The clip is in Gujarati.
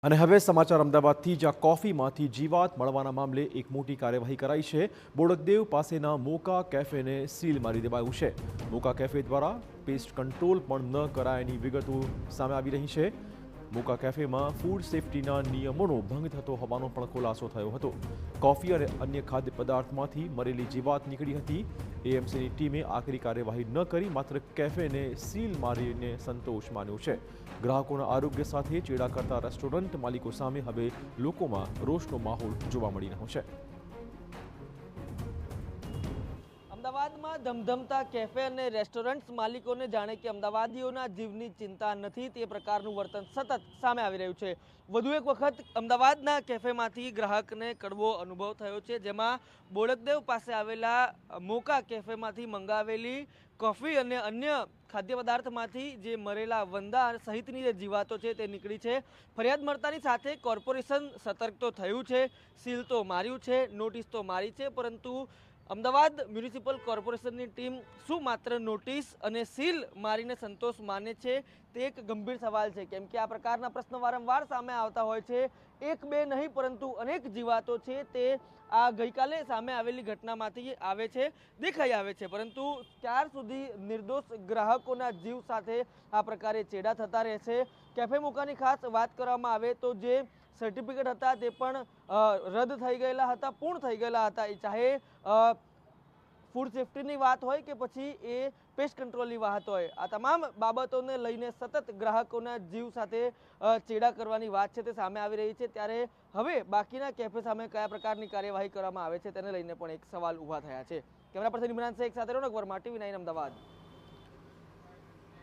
અને હવે સમાચાર અમદાવાદથી જ્યાં કોફીમાંથી જીવાત મળવાના મામલે એક મોટી કાર્યવાહી કરાઈ છે। બોડકદેવ પાસેના મોકા કેફેને સીલ મારી દેવાયું છે। મોકા કેફે દ્વારા પેસ્ટ કંટ્રોલ પણ ન કરાયાની વિગતો સામે આવી રહી છે। મોકા કેફેમાં ફૂડ સેફ્ટીના નિયમોનો ભંગ થતો હોવાનો પણ ખુલાસો થયો હતો। કોફી અને અન્ય ખાદ્ય પદાર્થમાંથી મરેલી જીવાત નીકળી હતી। એએમસીની ટીમે આખરી કાર્યવાહી ન કરી માત્ર કેફેને સીલ મારીને સંતોષ માન્યો છે। ગ્રાહકોના આરોગ્ય સાથે ચેડા કરતા રેસ્ટોરન્ટ માલિકો સામે હવે લોકોમાં રોષનો માહોલ જોવા મળી રહ્યો છે। અમદાવાદમાં ધમધમતા કેફે અને રેસ્ટોરન્ટ્સ માલિકોને જાણે કે અમદાવાદીઓના જીવની ચિંતા નથી તે પ્રકારનું વર્તન સતત સામે આવી રહ્યું છે। વધુ એક વખત અમદાવાદના કેફેમાંથી ગ્રાહકને કડવો અનુભવ થયો છે, જેમાં બોડકદેવ પાસે આવેલા મોકા કેફેમાંથી મંગાવેલી કોફી અને અન્ય ખાદ્ય પદાર્થમાંથી જે મરેલા વંદા સહિતની જે જીવાતો છે તે નીકળી છે। ફરિયાદ મળતાની સાથે કોર્પોરેશન સતર્ક તો થયું છે, સીલ તો માર્યું છે, નોટિસ તો મારી છે, પરંતુ અમદાવાદ મ્યુનિસિપલ કોર્પોરેશનની ટીમ શું માત્ર નોટિસ અને સીલ મારીને સંતોષ માને છે તે એક ગંભીર સવાલ છે, કેમ કે આ પ્રકારના પ્રશ્નો વારંવાર સામે આવતા હોય છે। એક બે નહીં પરંતુ અનેક જીવાતો છે તે આ ગઈકાલે સામે આવેલી ઘટનામાંથી દેખાઈ આવે છે, પરંતુ ત્યાર સુધી નિર્દોષ ગ્રાહકોના જીવ સાથે આ પ્રકારે ચેડા થતા રહેશે। કેફે મોકાની ખાસ વાત કરવામાં આવે તો જે સર્ટિફિકેટ હતા તે પણ રદ થઈ ગયેલા હતા, પૂર્ણ થઈ ગયેલા હતા, ચાહે ફૂડ સેફ્ટીની વાત હોય કે પછી એ પેસ્ટ કંટ્રોલની વાત હોય, આ તમામ બાબતોને લઈને સતત ગ્રાહકોના જીવ સાથે ચેડા કરવાની વાત છે તે સામે આવી રહી છે। ત્યારે હવે બાકીના કેફે સામે કયા પ્રકારની કાર્યવાહી કરવામાં આવે છે તેને લઈને પણ એક સવાલ ઊભા થયા છે। કેમેરા પર્સન ઇમરાન શેખ સાથે રોનક વર્મા, TV9 અમદાવાદ।